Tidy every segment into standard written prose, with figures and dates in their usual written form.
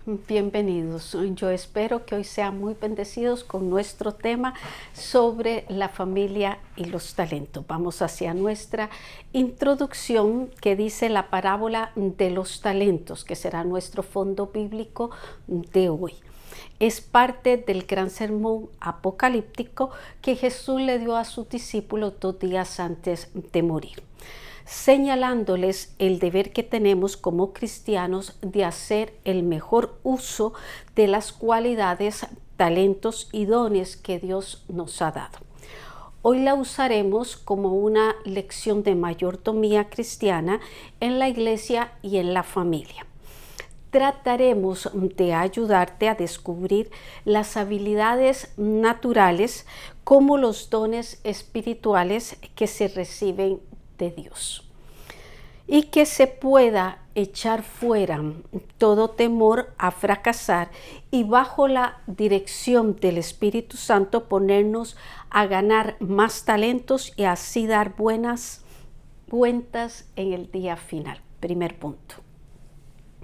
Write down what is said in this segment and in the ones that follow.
Bienvenidos. Yo espero que hoy sean muy bendecidos con nuestro tema sobre la familia y los talentos. Vamos hacia nuestra introducción que dice la parábola de los talentos, que será nuestro fondo bíblico de hoy. Es parte del gran sermón apocalíptico que Jesús le dio a sus discípulos 2 días antes de morir, señalándoles el deber que tenemos como cristianos de hacer el mejor uso de las cualidades, talentos y dones que Dios nos ha dado. Hoy la usaremos como una lección de mayordomía cristiana en la iglesia y en la familia. Trataremos de ayudarte a descubrir las habilidades naturales como los dones espirituales que se reciben de Dios, y que se pueda echar fuera todo temor a fracasar y bajo la dirección del Espíritu Santo ponernos a ganar más talentos y así dar buenas cuentas en el día final. Primer punto.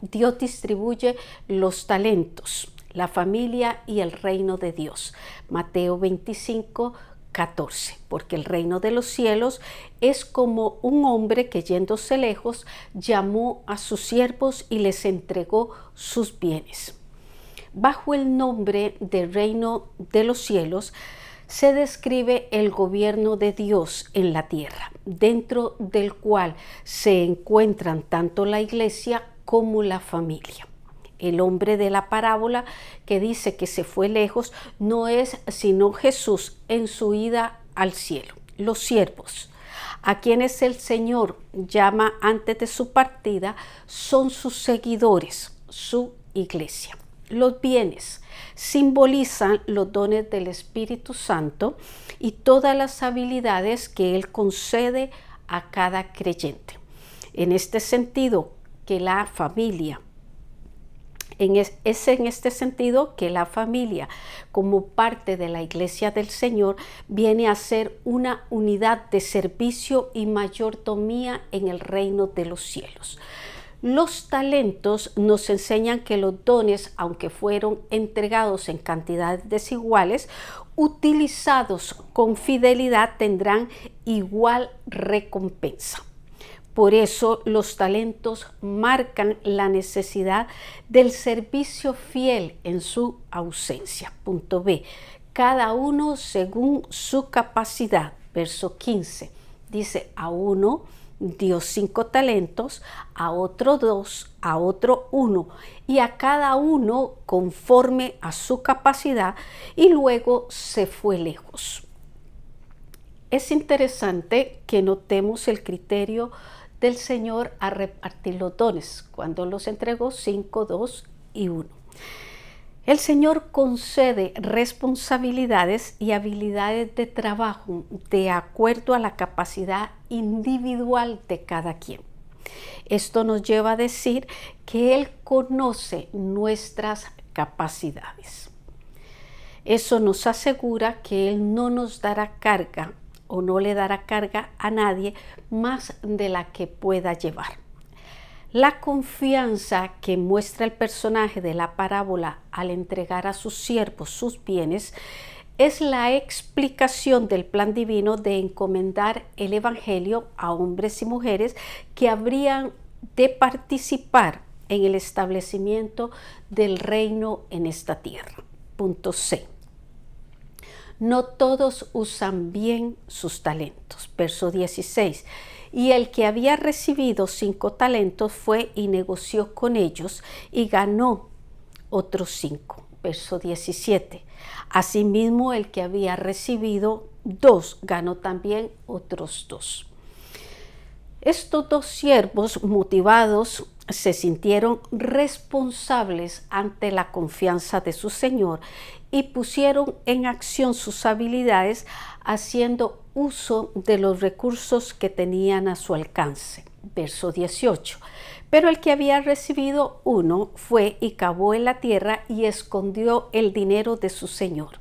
Dios distribuye los talentos, la familia y el reino de Dios. Mateo 25:14, porque el reino de los cielos es como un hombre que yéndose lejos llamó a sus siervos y les entregó sus bienes. Bajo el nombre del reino de los cielos se describe el gobierno de Dios en la tierra, dentro del cual se encuentran tanto la iglesia como la familia. El hombre de la parábola que dice que se fue lejos no es sino Jesús en su ida al cielo. Los siervos, a quienes el Señor llama antes de su partida, son sus seguidores, su iglesia. Los bienes simbolizan los dones del Espíritu Santo y todas las habilidades que Él concede a cada creyente. En este sentido, que la familia, es en este sentido que la familia, como parte de la iglesia del Señor, viene a ser una unidad de servicio y mayordomía en el reino de los cielos. Los talentos nos enseñan que los dones, aunque fueron entregados en cantidades desiguales, utilizados con fidelidad tendrán igual recompensa. Por eso los talentos marcan la necesidad del servicio fiel en su ausencia. Punto B. Cada uno según su capacidad. Verso 15. Dice, a uno dio 5 talentos, a otro 2, a otro 1, y a cada uno conforme a su capacidad, y luego se fue lejos. Es interesante que notemos el criterio del Señor a repartir los dones, cuando los entregó 5, 2 y 1. El Señor concede responsabilidades y habilidades de trabajo de acuerdo a la capacidad individual de cada quien. Esto nos lleva a decir que Él conoce nuestras capacidades. Eso nos asegura que Él no nos dará carga o no le dará carga a nadie más de la que pueda llevar. La confianza que muestra el personaje de la parábola al entregar a sus siervos sus bienes es la explicación del plan divino de encomendar el evangelio a hombres y mujeres que habrían de participar en el establecimiento del reino en esta tierra. Punto C. No todos usan bien sus talentos. Verso 16. Y el que había recibido 5 talentos fue y negoció con ellos y ganó otros 5. Verso 17. Asimismo, el que había recibido 2 ganó también otros 2. Estos 2 siervos motivados se sintieron responsables ante la confianza de su Señor y pusieron en acción sus habilidades haciendo uso de los recursos que tenían a su alcance. Verso 18. Pero el que había recibido 1 fue y cavó en la tierra y escondió el dinero de su Señor.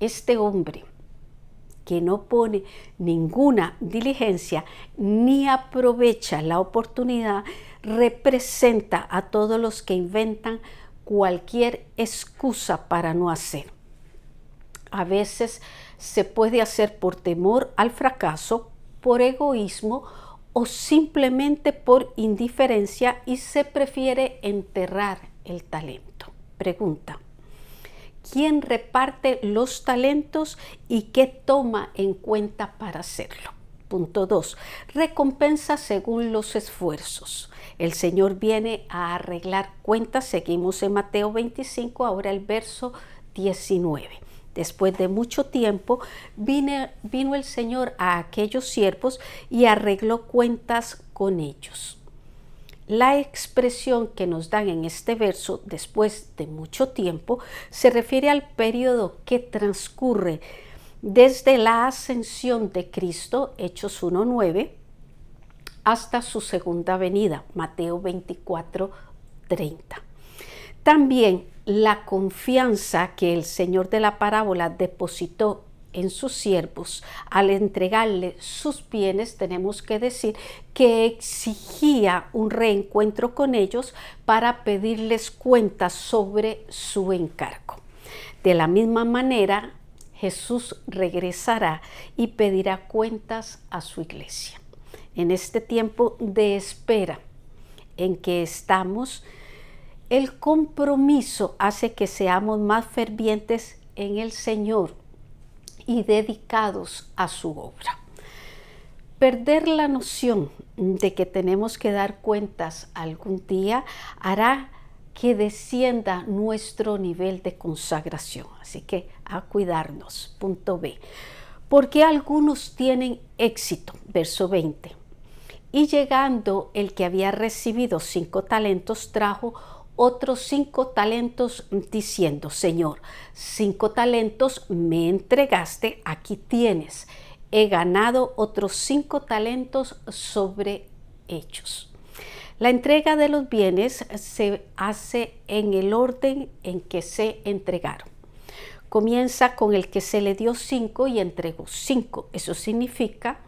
Este hombre que no pone ninguna diligencia ni aprovecha la oportunidad, representa a todos los que inventan cualquier excusa para no hacer. A veces se puede hacer por temor al fracaso, por egoísmo o simplemente por indiferencia y se prefiere enterrar el talento. Pregunta: ¿quién reparte los talentos y qué toma en cuenta para hacerlo? Punto 2. Recompensa según los esfuerzos. El Señor viene a arreglar cuentas. Seguimos en Mateo 25, ahora el verso 19. Después de mucho tiempo vino el Señor a aquellos siervos y arregló cuentas con ellos. La expresión que nos dan en este verso, después de mucho tiempo, se refiere al periodo que transcurre desde la ascensión de Cristo, Hechos 1:9, hasta su segunda venida, Mateo 24:30. También la confianza que el Señor de la parábola depositó en sus siervos al entregarle sus bienes, tenemos que decir que exigía un reencuentro con ellos para pedirles cuentas sobre su encargo. De la misma manera, Jesús regresará y pedirá cuentas a su iglesia. En este tiempo de espera en que estamos, el compromiso hace que seamos más fervientes en el Señor y dedicados a su obra. Perder la noción de que tenemos que dar cuentas algún día hará que descienda nuestro nivel de consagración. Así que a cuidarnos. Punto B. Porque algunos tienen éxito. Verso 20. Y llegando el que había recibido 5 talentos, trajo otros 5 talentos, diciendo: Señor, 5 talentos me entregaste, aquí tienes. He ganado otros 5 talentos sobre ellos. La entrega de los bienes se hace en el orden en que se entregaron. Comienza con el que se le dio 5 y entregó 5. Eso significa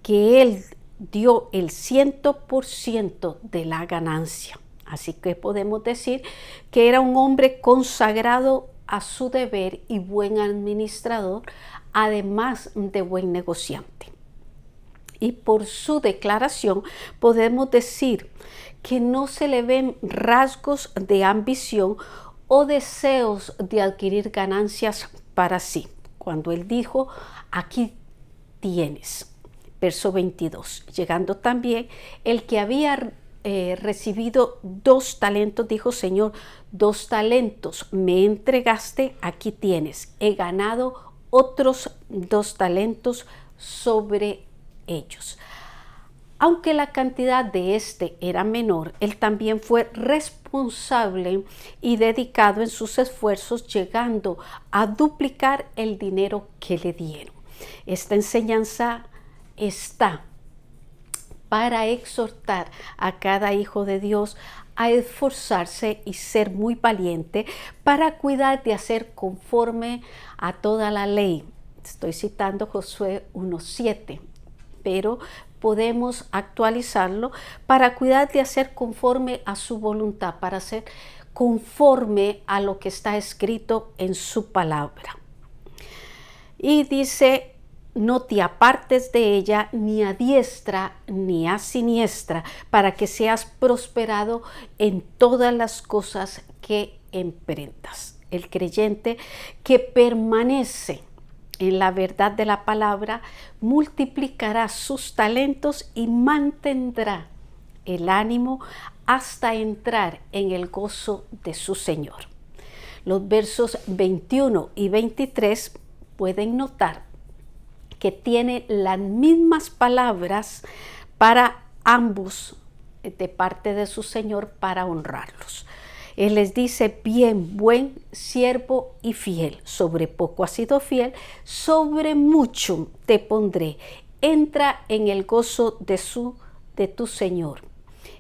que él dio el 100% de la ganancia. Así que podemos decir que era un hombre consagrado a su deber y buen administrador, además de buen negociante. Y por su declaración podemos decir que no se le ven rasgos de ambición o deseos de adquirir ganancias para sí. Cuando él dijo: aquí tienes. Verso 22. Llegando también el que había recibido 2 talentos, dijo: Señor, 2 talentos me entregaste, aquí tienes. He ganado otros 2 talentos sobre ellos. Aunque la cantidad de este era menor, él también fue responsable y dedicado en sus esfuerzos, llegando a duplicar el dinero que le dieron. Esta enseñanza está para exhortar a cada hijo de Dios a esforzarse y ser muy valiente para cuidar de hacer conforme a toda la ley. Estoy citando Josué 1:7, pero podemos actualizarlo para cuidar de hacer conforme a su voluntad, para hacer conforme a lo que está escrito en su palabra. Y dice: no te apartes de ella ni a diestra ni a siniestra, para que seas prosperado en todas las cosas que emprendas. El creyente que permanece en la verdad de la palabra multiplicará sus talentos y mantendrá el ánimo hasta entrar en el gozo de su Señor. Los versos 21 y 23 pueden notar que tiene las mismas palabras para ambos de parte de su Señor para honrarlos. Él les dice: bien, buen siervo y fiel, sobre poco has sido fiel, sobre mucho te pondré. Entra en el gozo de tu Señor.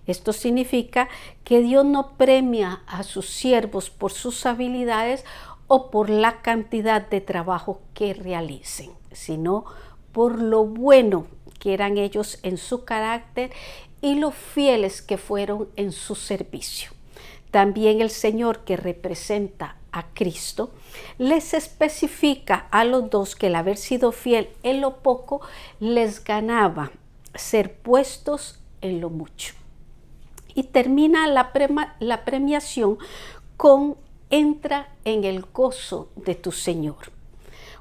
Esto significa que Dios no premia a sus siervos por sus habilidades o por la cantidad de trabajo que realicen. sino por lo bueno que eran ellos en su carácter y lo fieles que fueron en su servicio. También el Señor, que representa a Cristo, les especifica a los dos que el haber sido fiel en lo poco les ganaba ser puestos en lo mucho. Y termina la premiación con: entra en el gozo de tu Señor.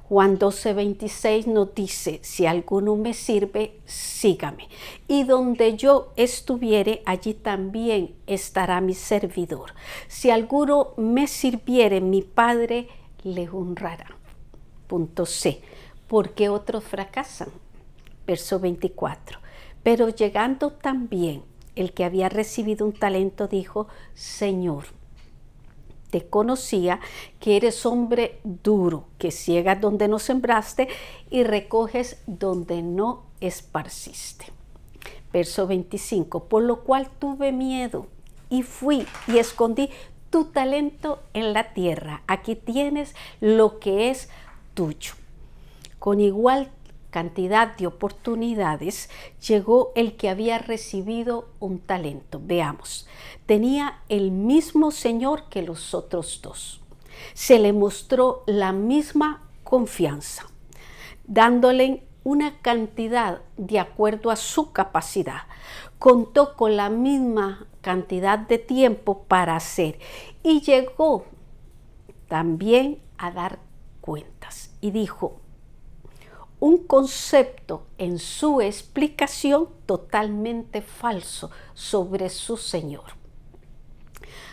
Juan 12:26 nos dice: si alguno me sirve, sígame. Y donde yo estuviere, allí también estará mi servidor. Si alguno me sirviere, mi Padre le honrará. Punto C. ¿Por qué otros fracasan? Verso 24. Pero llegando también el que había recibido un talento, dijo: Señor, te conocía que eres hombre duro, que ciegas donde no sembraste y recoges donde no esparciste. Verso 25. Por lo cual tuve miedo y fui y escondí tu talento en la tierra. Aquí tienes lo que es tuyo. Con igual cantidad de oportunidades llegó el que había recibido un talento. Veamos, tenía el mismo Señor que los otros dos. Se le mostró la misma confianza, dándole una cantidad de acuerdo a su capacidad. Contó con la misma cantidad de tiempo para hacer y llegó también a dar cuentas y dijo un concepto en su explicación totalmente falso sobre su Señor.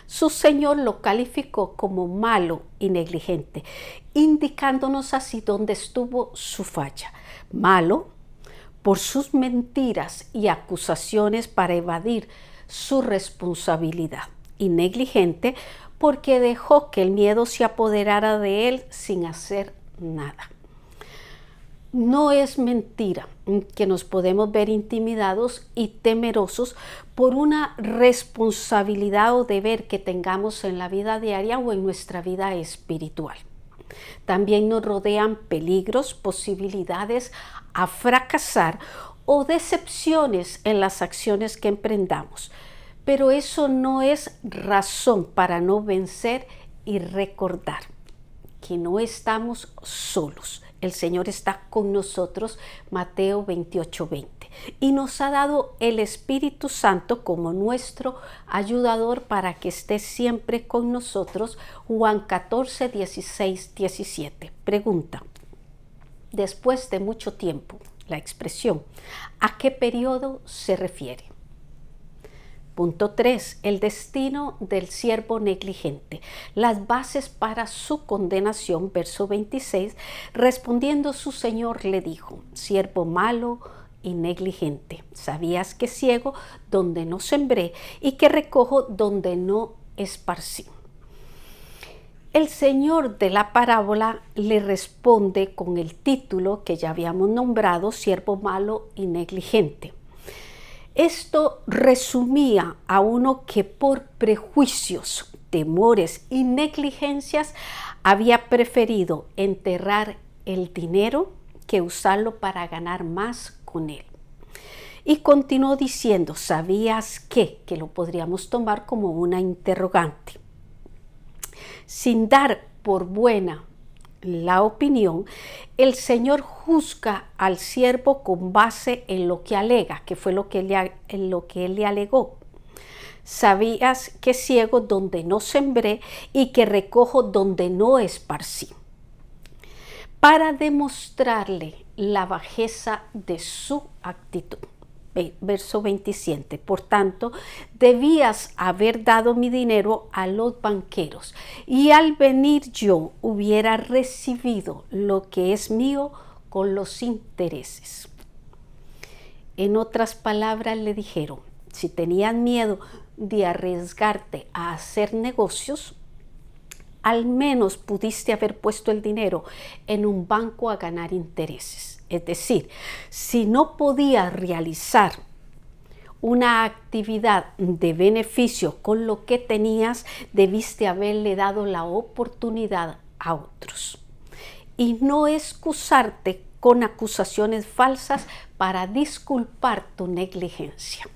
Su Señor lo calificó como malo y negligente, indicándonos así dónde estuvo su falla. Malo por sus mentiras y acusaciones para evadir su responsabilidad, y negligente porque dejó que el miedo se apoderara de él sin hacer nada. No es mentira que nos podemos ver intimidados y temerosos por una responsabilidad o deber que tengamos en la vida diaria o en nuestra vida espiritual. También nos rodean peligros, posibilidades a fracasar o decepciones en las acciones que emprendamos. Pero eso no es razón para no vencer y recordar que no estamos solos. El Señor está con nosotros, Mateo 28:20, y nos ha dado el Espíritu Santo como nuestro ayudador para que esté siempre con nosotros, Juan 14:16-17. Pregunta: después de mucho tiempo, la expresión, ¿a qué periodo se refiere? Punto 3. El destino del siervo negligente. Las bases para su condenación. Verso 26. Respondiendo su señor le dijo: siervo malo y negligente. ¿Sabías que ciego donde no sembré y que recojo donde no esparcí? El señor de la parábola le responde con el título que ya habíamos nombrado: siervo malo y negligente. Esto resumía a uno que por prejuicios, temores y negligencias había preferido enterrar el dinero que usarlo para ganar más con él. Y continuó diciendo: ¿sabías qué? Que lo podríamos tomar como una interrogante. Sin dar por buena la opinión, el Señor juzga al siervo con base en lo que alega, que fue lo que él le alegó. ¿Sabías que ciego donde no sembré y que recojo donde no esparcí? Para demostrarle la bajeza de su actitud. Verso 27. Por tanto, debías haber dado mi dinero a los banqueros, y al venir yo hubiera recibido lo que es mío con los intereses. En otras palabras, le dijeron: si tenías miedo de arriesgarte a hacer negocios, al menos pudiste haber puesto el dinero en un banco a ganar intereses. Es decir, si no podías realizar una actividad de beneficio con lo que tenías, debiste haberle dado la oportunidad a otros. Y no excusarte con acusaciones falsas para disculpar tu negligencia.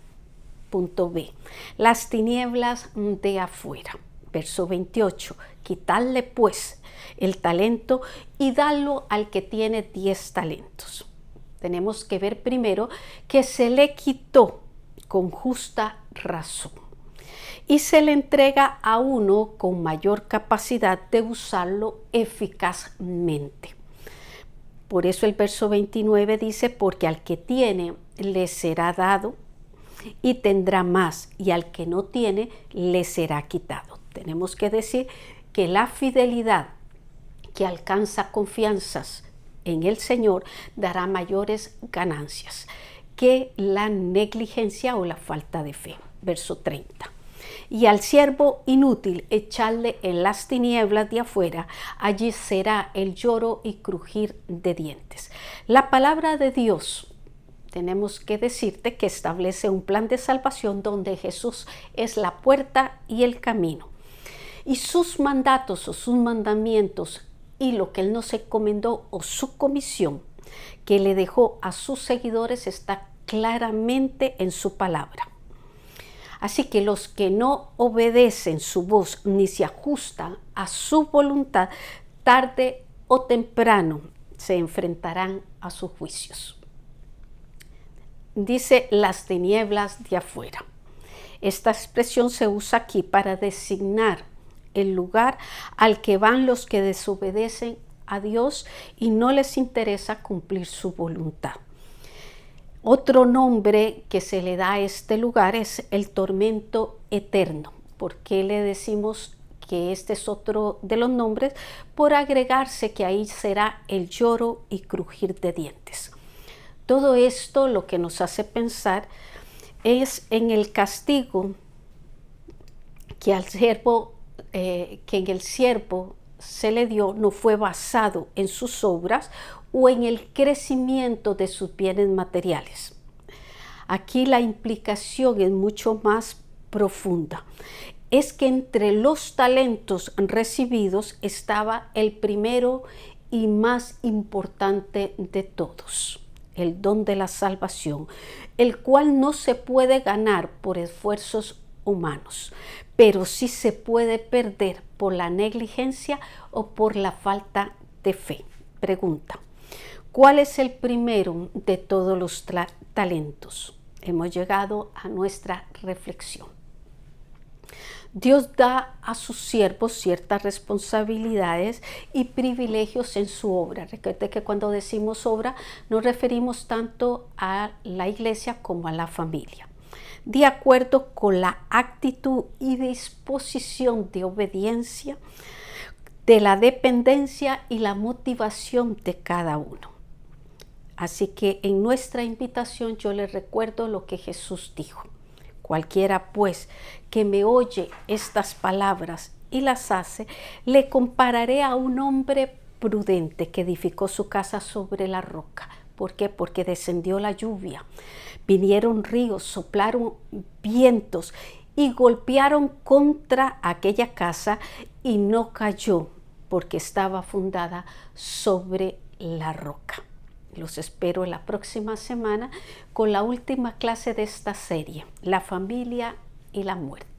Punto B. Las tinieblas de afuera. Verso 28. Quitadle pues el talento y dadlo al que tiene 10 talentos. Tenemos que ver primero que se le quitó con justa razón y se le entrega a uno con mayor capacidad de usarlo eficazmente. Por eso el verso 29 dice, porque al que tiene le será dado y tendrá más, y al que no tiene le será quitado. Tenemos que decir que la fidelidad que alcanza confianzas en el Señor dará mayores ganancias que la negligencia o la falta de fe. Verso 30. Y al siervo inútil echarle en las tinieblas de afuera, allí será el lloro y crujir de dientes. La palabra de Dios, tenemos que decirte que establece un plan de salvación donde Jesús es la puerta y el camino. Y sus mandatos o sus mandamientos y lo que Él nos encomendó o su comisión que le dejó a sus seguidores está claramente en su palabra. Así que los que no obedecen su voz ni se ajustan a su voluntad, tarde o temprano se enfrentarán a sus juicios. Dice las tinieblas de afuera. Esta expresión se usa aquí para designar el lugar al que van los que desobedecen a Dios y no les interesa cumplir su voluntad. Otro nombre que se le da a este lugar es el tormento eterno. ¿Por qué le decimos que este es otro de los nombres? Por agregarse que ahí será el lloro y crujir de dientes. Todo esto lo que nos hace pensar es en el castigo que al siervo, que en el siervo se le dio, no fue basado en sus obras o en el crecimiento de sus bienes materiales. Aquí la implicación es mucho más profunda. Es que entre los talentos recibidos estaba el primero y más importante de todos, el don de la salvación, el cual no se puede ganar por esfuerzos humanos, pero sí se puede perder por la negligencia o por la falta de fe. Pregunta: ¿cuál es el primero de todos los talentos? Hemos llegado a nuestra reflexión. Dios da a sus siervos ciertas responsabilidades y privilegios en su obra. Recuerde que cuando decimos obra nos referimos tanto a la iglesia como a la familia, de acuerdo con la actitud y disposición de obediencia, de la dependencia y la motivación de cada uno. Así que en nuestra invitación yo les recuerdo lo que Jesús dijo. Cualquiera pues que me oye estas palabras y las hace, le compararé a un hombre prudente que edificó su casa sobre la roca. ¿Por qué? Porque descendió la lluvia, vinieron ríos, soplaron vientos y golpearon contra aquella casa y no cayó porque estaba fundada sobre la roca. Los espero la próxima semana con la última clase de esta serie, la familia y la muerte.